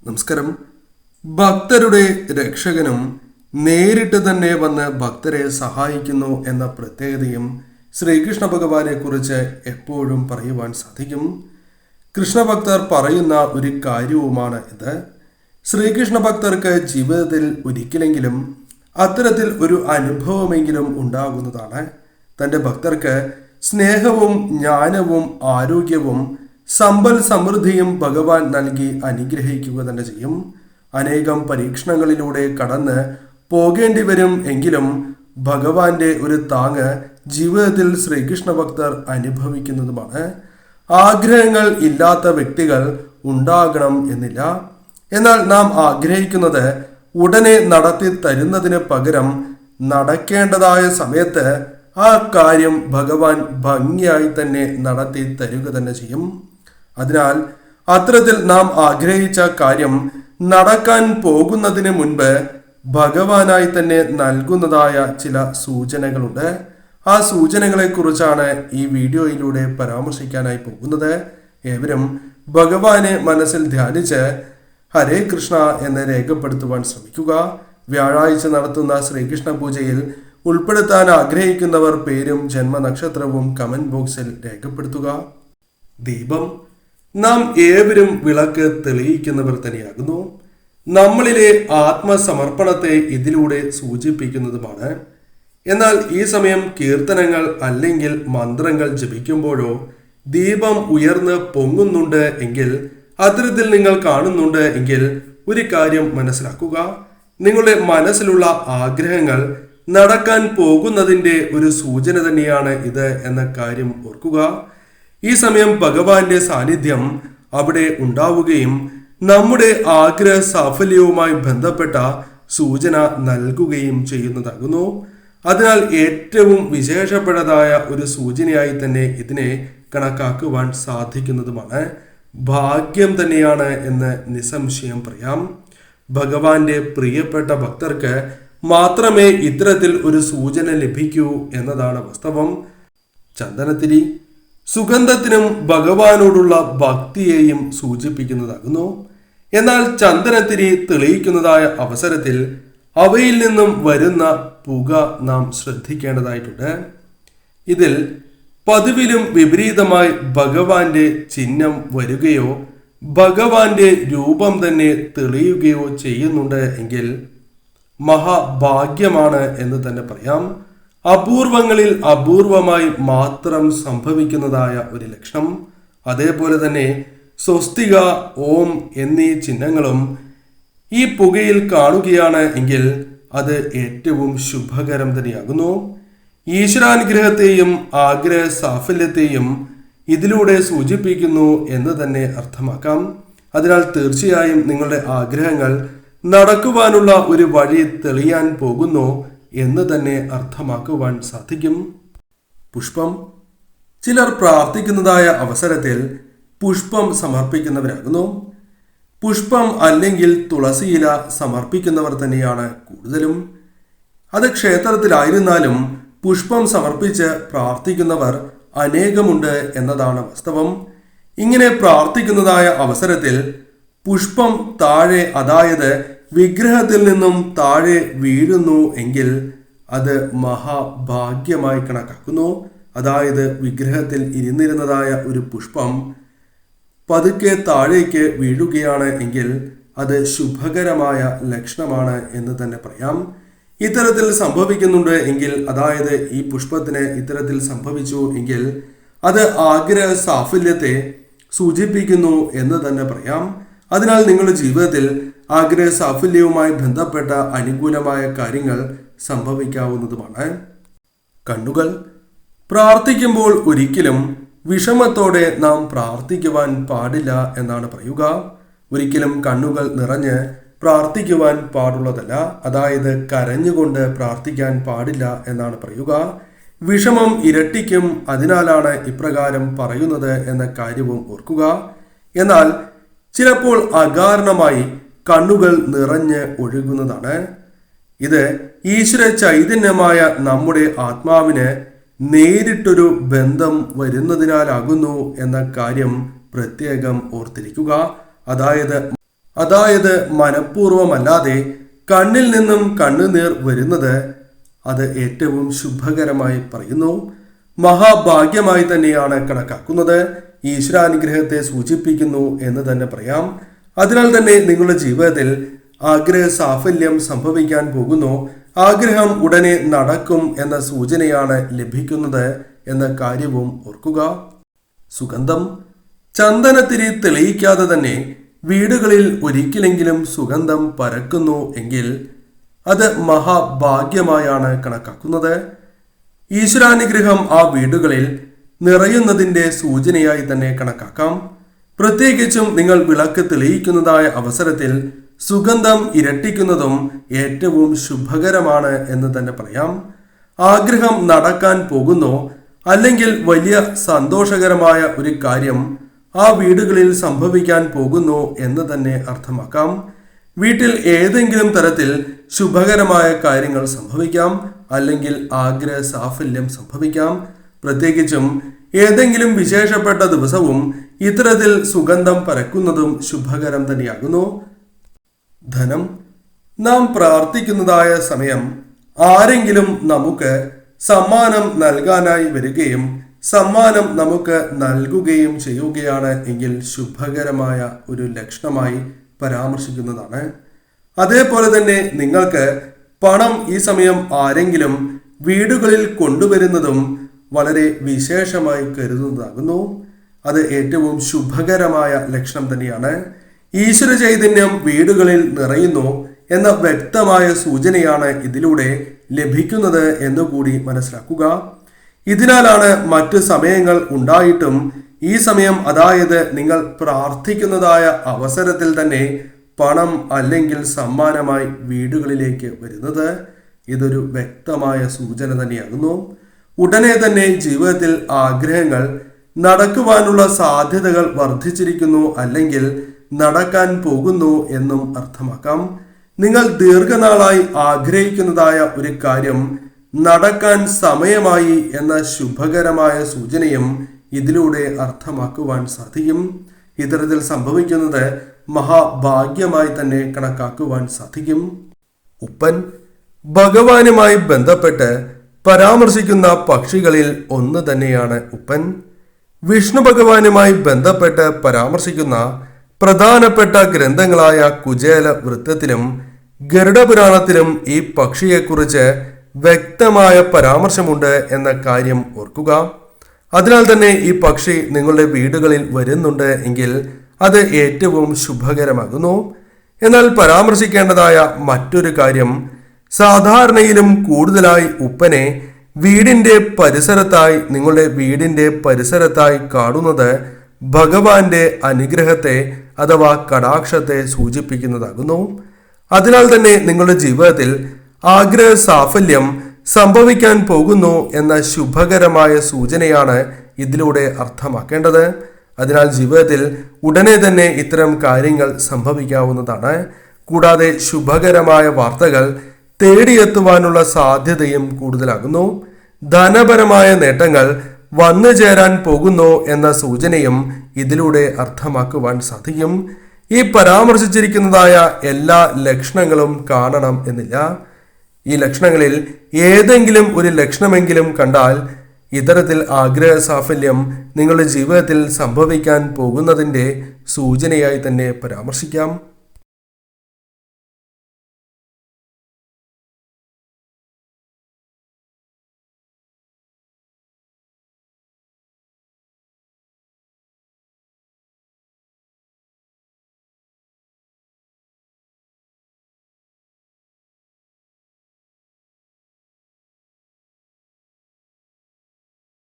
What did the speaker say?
നമസ്കാരം. ഭക്തരുടെ രക്ഷകനും നേരിട്ട് തന്നെ വന്ന് ഭക്തരെ സഹായിക്കുന്നു എന്ന പ്രത്യേകതയും ശ്രീകൃഷ്ണ ഭഗവാനെ കുറിച്ച് എപ്പോഴും പറയുവാൻ സാധിക്കും. കൃഷ്ണഭക്തർ പറയുന്ന ഒരു കാര്യവുമാണ് ഇത്. ശ്രീകൃഷ്ണ ഭക്തർക്ക് ജീവിതത്തിൽ ഒരിക്കലെങ്കിലും അത്തരത്തിൽ ഒരു അനുഭവമെങ്കിലും ഉണ്ടാകുന്നതാണ്. തൻ്റെ ഭക്തർക്ക് സ്നേഹവും ജ്ഞാനവും ആരോഗ്യവും സമ്പൽ സമൃദ്ധിയും ഭഗവാൻ നൽകി അനുഗ്രഹിക്കുക തന്നെ ചെയ്യും. അനേകം പരീക്ഷണങ്ങളിലൂടെ കടന്ന് പോകേണ്ടി വരും എങ്കിലും ഭഗവാന്റെ ഒരു താങ്ങ് ജീവിതത്തിൽ ശ്രീകൃഷ്ണ ഭക്തർ അനുഭവിക്കുന്നതുമാണ്. ആഗ്രഹങ്ങൾ ഇല്ലാത്ത വ്യക്തികൾ ഉണ്ടാകണം എന്നില്ല. എന്നാൽ നാം ആഗ്രഹിക്കുന്നത് ഉടനെ നടത്തി തരുന്നതിന് പകരം നടക്കേണ്ടതായ സമയത്ത് ആ കാര്യം ഭഗവാൻ ഭംഗിയായി തന്നെ നടത്തി തരുക തന്നെ ചെയ്യും. അതിനാൽ അത്തരത്തിൽ നാം ആഗ്രഹിച്ച കാര്യം നടക്കാൻ പോകുന്നതിന് മുൻപ് ഭഗവാനായി തന്നെ നൽകുന്നതായ ചില സൂചനകളുണ്ട്. ആ സൂചനകളെ കുറിച്ചാണ് ഈ വീഡിയോയിലൂടെ പരാമർശിക്കാനായി പോകുന്നത്. ഏവരും ഭഗവാനെ മനസ്സിൽ ധ്യാനിച്ച് ഹരേ കൃഷ്ണ എന്ന് രേഖപ്പെടുത്തുവാൻ ശ്രമിക്കുക. വ്യാഴാഴ്ച നടത്തുന്ന ശ്രീകൃഷ്ണ പൂജയിൽ ഉൾപ്പെടുത്താൻ ആഗ്രഹിക്കുന്നവർ പേരും ജന്മനക്ഷത്രവും കമന്റ് ബോക്സിൽ രേഖപ്പെടുത്തുക. ദീപം. നാം ഏവരും വിളക്ക് തെളിയിക്കുന്നവർ തന്നെയാകുന്നു. നമ്മളിലെ ആത്മസമർപ്പണത്തെ ഇതിലൂടെ സൂചിപ്പിക്കുന്നതുമാണ്. എന്നാൽ ഈ സമയം കീർത്തനങ്ങൾ അല്ലെങ്കിൽ മന്ത്രങ്ങൾ ജപിക്കുമ്പോഴോ ദീപം ഉയർന്ന് പൊങ്ങുന്നുണ്ട് എങ്കിൽ, അത്തരത്തിൽ നിങ്ങൾ കാണുന്നുണ്ട് എങ്കിൽ ഒരു കാര്യം മനസ്സിലാക്കുക. നിങ്ങളുടെ മനസ്സിലുള്ള ആഗ്രഹങ്ങൾ നടക്കാൻ പോകുന്നതിൻ്റെ ഒരു സൂചന തന്നെയാണ് ഇത് എന്ന കാര്യം ഓർക്കുക. ഈ സമയം ഭഗവാന്റെ സാന്നിധ്യം അവിടെ ഉണ്ടാവുകയും നമ്മുടെ ആഗ്രഹ സാഫല്യവുമായി ബന്ധപ്പെട്ട സൂചന നൽകുകയും ചെയ്യുന്നതാകുന്നു. അതിനാൽ ഏറ്റവും വിശേഷപ്പെട്ടതായ ഒരു സൂചനയായി തന്നെ ഇതിനെ കണക്കാക്കുവാൻ സാധിക്കുന്നതുമാണ്. ഭാഗ്യം തന്നെയാണ് എന്ന് നിസ്സംശയം പറയാം. ഭഗവാന്റെ പ്രിയപ്പെട്ട ഭക്തർക്ക് മാത്രമേ ഇത്തരത്തിൽ ഒരു സൂചന ലഭിക്കൂ എന്നതാണ് വാസ്തവം. ചന്ദനത്തിരി സുഗന്ധത്തിനും ഭഗവാനോടുള്ള ഭക്തിയെയും സൂചിപ്പിക്കുന്നതാകുന്നു. എന്നാൽ ചന്ദനത്തിരി തെളിയിക്കുന്നതായ അവസരത്തിൽ അവയിൽ നിന്നും വരുന്ന പുക നാം ശ്രദ്ധിക്കേണ്ടതായിട്ടുണ്ട്. ഇതിൽ പതിവിലും വിപരീതമായി ഭഗവാന്റെ ചിഹ്നം വരികയോ ഭഗവാന്റെ രൂപം തന്നെ തെളിയുകയോ ചെയ്യുന്നുണ്ട് എങ്കിൽ മഹാഭാഗ്യമാണ് എന്ന് തന്നെ പറയാം. അപൂർവങ്ങളിൽ അപൂർവമായി മാത്രം സംഭവിക്കുന്നതായ ഒരു ലക്ഷണം. അതേപോലെ തന്നെ സ്വസ്തിക, ഓം എന്നീ ചിഹ്നങ്ങളും ഈ പുകയിൽ കാണുകയാണ് എങ്കിൽ അത് ഏറ്റവും ശുഭകരം തന്നെയാകുന്നു. ഈശ്വരാനുഗ്രഹത്തെയും ആഗ്രഹ സാഫല്യത്തെയും ഇതിലൂടെ സൂചിപ്പിക്കുന്നു എന്ന് തന്നെ അർത്ഥമാക്കാം. അതിനാൽ തീർച്ചയായും നിങ്ങളുടെ ആഗ്രഹങ്ങൾ നടക്കുവാനുള്ള ഒരു വഴി തെളിയാൻ പോകുന്നു എന്ന് തന്നെ അർത്ഥമാക്കുവാൻ സാധിക്കും. പുഷ്പം. ചിലർ പ്രാർത്ഥിക്കുന്നതായ അവസരത്തിൽ പുഷ്പം സമർപ്പിക്കുന്നവരാകുന്നു. പുഷ്പം അല്ലെങ്കിൽ തുളസിയില സമർപ്പിക്കുന്നവർ തന്നെയാണ് കൂടുതലും. അത് ക്ഷേത്രത്തിലായിരുന്നാലും പുഷ്പം സമർപ്പിച്ച് പ്രാർത്ഥിക്കുന്നവർ അനേകമുണ്ട് എന്നതാണ് വാസ്തവം. ഇങ്ങനെ പ്രാർത്ഥിക്കുന്നതായ അവസരത്തിൽ പുഷ്പം താഴെ, അതായത് വിഗ്രഹത്തിൽ നിന്നും താഴെ വീഴുന്നു എങ്കിൽ അത് മഹാഭാഗ്യമായി കണക്കാക്കുന്നു. അതായത് വിഗ്രഹത്തിൽ ഇരുന്നിരുന്നതായ ഒരു പുഷ്പം പതുക്കെ താഴേക്ക് വീഴുകയാണ് എങ്കിൽ അത് ശുഭകരമായ ലക്ഷണമാണ് എന്ന് തന്നെ പറയാം. ഇത്തരത്തിൽ സംഭവിക്കുന്നുണ്ട് എങ്കിൽ, അതായത് ഈ പുഷ്പത്തിന് ഇത്തരത്തിൽ സംഭവിച്ചു എങ്കിൽ അത് ആഗ്രഹ സാഫല്യത്തെ സൂചിപ്പിക്കുന്നു എന്ന് തന്നെ പറയാം. അതിനാൽ നിങ്ങളുടെ ജീവിതത്തിൽ ആഗ്രഹ സാഫല്യവുമായി ബന്ധപ്പെട്ട അനുകൂലമായ കാര്യങ്ങൾ സംഭവിക്കാവുന്നതുമാണ്. കണ്ണുകൾ. പ്രാർത്ഥിക്കുമ്പോൾ ഒരിക്കലും വിഷമത്തോടെ നാം പ്രാർത്ഥിക്കുവാൻ പാടില്ല എന്നാണ് പറയുക. ഒരിക്കലും കണ്ണുകൾ നിറഞ്ഞ് പ്രാർത്ഥിക്കുവാൻ പാടുള്ളതല്ല. അതായത് കരഞ്ഞുകൊണ്ട് പ്രാർത്ഥിക്കാൻ പാടില്ല എന്നാണ് പറയുക. വിഷമം ഇരട്ടിക്കും. അതിനാലാണ് ഇപ്രകാരം പറയുന്നത് എന്ന കാര്യവും ഓർക്കുക. എന്നാൽ ചിലപ്പോൾ അകാരണമായി കണ്ണുകൾ നിറഞ്ഞ് ഒഴുകുന്നതാണ്. ഇത് ഈശ്വര ചൈതന്യമായ നമ്മുടെ ആത്മാവിന് നേരിട്ടൊരു ബന്ധം വരുന്നതിനാലാകുന്നു എന്ന കാര്യം പ്രത്യേകം ഓർത്തിരിക്കുക. അതായത് അതായത് മനഃപൂർവ്വമല്ലാതെ കണ്ണിൽ നിന്നും കണ്ണുനീർ വരുന്നത്, അത് ഏറ്റവും ശുഭകരമായി പറയുന്നു. മഹാഭാഗ്യമായി തന്നെയാണ് കണക്കാക്കുന്നത്. ഈശ്വരാനുഗ്രഹത്തെ സൂചിപ്പിക്കുന്നു എന്ന് തന്നെ പറയാം. അതിനാൽ തന്നെ നിങ്ങളുടെ ജീവിതത്തിൽ ആഗ്രഹ സാഫല്യം സംഭവിക്കാൻ പോകുന്നു. ആഗ്രഹം ഉടനെ നടക്കും എന്ന സൂചനയാണ് ലഭിക്കുന്നത് എന്ന കാര്യവും ഓർക്കുക. സുഗന്ധം. ചന്ദനത്തിരി തെളിയിക്കാതെ തന്നെ വീടുകളിൽ ഒരിക്കലെങ്കിലും സുഗന്ധം പരക്കുന്നു എങ്കിൽ അത് മഹാഭാഗ്യമായാണ് കണക്കാക്കുന്നത്. ഈശ്വരാനുഗ്രഹം ആ വീടുകളിൽ നിറയുന്നതിൻ്റെ സൂചനയായി തന്നെ കണക്കാക്കാം. പ്രത്യേകിച്ചും നിങ്ങൾ വിളക്ക് തെളിയിക്കുന്നതായ അവസരത്തിൽ സുഗന്ധം ഇരട്ടിക്കുന്നതും ഏറ്റവും ശുഭകരമാണ് എന്ന് തന്നെ പറയാം. ആഗ്രഹം നടക്കാൻ പോകുന്നു, അല്ലെങ്കിൽ വലിയ സന്തോഷകരമായ ഒരു കാര്യം ആ വീടുകളിൽ സംഭവിക്കാൻ പോകുന്നു എന്ന് തന്നെ അർത്ഥമാക്കാം. വീട്ടിൽ ഏതെങ്കിലും തരത്തിൽ ശുഭകരമായ കാര്യങ്ങൾ സംഭവിക്കാം, അല്ലെങ്കിൽ ആഗ്രഹ സാഫല്യം സംഭവിക്കാം. പ്രത്യേകിച്ചും ഏതെങ്കിലും വിശേഷപ്പെട്ട ദിവസവും ഇത്തരത്തിൽ സുഗന്ധം പരക്കുന്നതും ശുഭകരം തന്നെയാകുന്നു. ധനം. നാം പ്രാർത്ഥിക്കുന്നതായ സമയം ആരെങ്കിലും നമുക്ക് സമ്മാനം നൽകാനായി വരികയും സമ്മാനം നമുക്ക് നൽകുകയും ചെയ്യുകയാണ് എങ്കിൽ ശുഭകരമായ ഒരു ലക്ഷണമായി പരാമർശിക്കുന്നതാണ്. അതേപോലെ തന്നെ നിങ്ങൾക്ക് പണം ഈ സമയം ആരെങ്കിലും വീടുകളിൽ കൊണ്ടുവരുന്നതും വളരെ വിശേഷമായി കരുതുന്നതാകുന്നു. അത് ഏറ്റവും ശുഭകരമായ ലക്ഷണം തന്നെയാണ്. ഈശ്വര ചൈതന്യം വീടുകളിൽ നിറയുന്നു എന്ന വ്യക്തമായ സൂചനയാണ് ഇതിലൂടെ ലഭിക്കുന്നത് എന്നുകൂടി മനസ്സിലാക്കുക. ഇതിനാലാണ് മറ്റു സമയങ്ങൾ ഉണ്ടായിട്ടും ഈ സമയം, അതായത് നിങ്ങൾ പ്രാർത്ഥിക്കുന്നതായ അവസരത്തിൽ തന്നെ പണം അല്ലെങ്കിൽ സമ്മാനമായി വീടുകളിലേക്ക് വരുന്നത്. ഇതൊരു വ്യക്തമായ സൂചന തന്നെയാകുന്നു. ഉടനെ തന്നെ ജീവിതത്തിൽ ആഗ്രഹങ്ങൾ നടക്കുവാനുള്ള സാധ്യതകൾ വർദ്ധിച്ചിരിക്കുന്നു, അല്ലെങ്കിൽ നടക്കാൻ പോകുന്നു എന്നും അർത്ഥമാക്കാം. നിങ്ങൾ ദീർഘനാളായി ആഗ്രഹിക്കുന്നതായ ഒരു കാര്യം നടക്കാൻ സമയമായി എന്ന ശുഭകരമായ സൂചനയും ഇതിലൂടെ അർത്ഥമാക്കുവാൻ സാധിക്കും. ഇത്തരത്തിൽ സംഭവിക്കുന്നത് മഹാഭാഗ്യമായി തന്നെ കണക്കാക്കുവാൻ സാധിക്കും. ഉപ്പൻ. ഭഗവാനുമായി ബന്ധപ്പെട്ട് പരാമർശിക്കുന്ന പക്ഷികളിൽ ഒന്ന് തന്നെയാണ് ഉപ്പൻ. വിഷ്ണു ഭഗവാനുമായി ബന്ധപ്പെട്ട് പരാമർശിക്കുന്ന പ്രധാനപ്പെട്ട ഗ്രന്ഥങ്ങളായ കുചേല വൃത്തത്തിലും ഗരുഡപുരാണത്തിലും ഈ പക്ഷിയെക്കുറിച്ച് വ്യക്തമായ പരാമർശമുണ്ട് എന്ന കാര്യം ഓർക്കുക. അതിനാൽ തന്നെ ഈ പക്ഷി നിങ്ങളുടെ വീടുകളിൽ വരുന്നുണ്ട് എങ്കിൽ അത് ഏറ്റവും ശുഭകരമാകുന്നു. എന്നാൽ പരാമർശിക്കേണ്ടതായ മറ്റൊരു കാര്യം, സാധാരണയിലും കൂടുതലായി ഉപ്പനെ നിങ്ങളുടെ വീടിന്റെ പരിസരത്തായി കാണുന്നത് ഭഗവാന്റെ അനുഗ്രഹത്തെ അഥവാ കടാക്ഷത്തെ സൂചിപ്പിക്കുന്നതാകുന്നു. അതിനാൽ തന്നെ നിങ്ങളുടെ ജീവിതത്തിൽ ആഗ്രഹ സാഫല്യം സംഭവിക്കാൻ പോകുന്നു എന്ന ശുഭകരമായ സൂചനയാണ് ഇതിലൂടെ അർത്ഥമാക്കേണ്ടത്. അതിനാൽ ജീവിതത്തിൽ ഉടനെ തന്നെ ഇത്തരം കാര്യങ്ങൾ സംഭവിക്കാവുന്നതാണ്. കൂടാതെ ശുഭകരമായ വാർത്തകൾ തേടിയെത്തുവാനുള്ള സാധ്യതയും കൂടുതലാകുന്നു. ധനപരമായ നേട്ടങ്ങൾ വന്നു ചേരാൻ പോകുന്നു എന്ന സൂചനയും ഇതിലൂടെ അർത്ഥമാക്കുവാൻ സാധിക്കും. ഈ പരാമർശിച്ചിരിക്കുന്നതായ എല്ലാ ലക്ഷണങ്ങളും കാണണം എന്നില്ല. ഈ ലക്ഷണങ്ങളിൽ ഏതെങ്കിലും ഒരു ലക്ഷണമെങ്കിലും കണ്ടാൽ ഇത്തരത്തിൽ ആഗ്രഹ സാഫല്യം നിങ്ങളുടെ ജീവിതത്തിൽ സംഭവിക്കാൻ പോകുന്നതിൻ്റെ സൂചനയായി തന്നെ പരാമർശിക്കാം.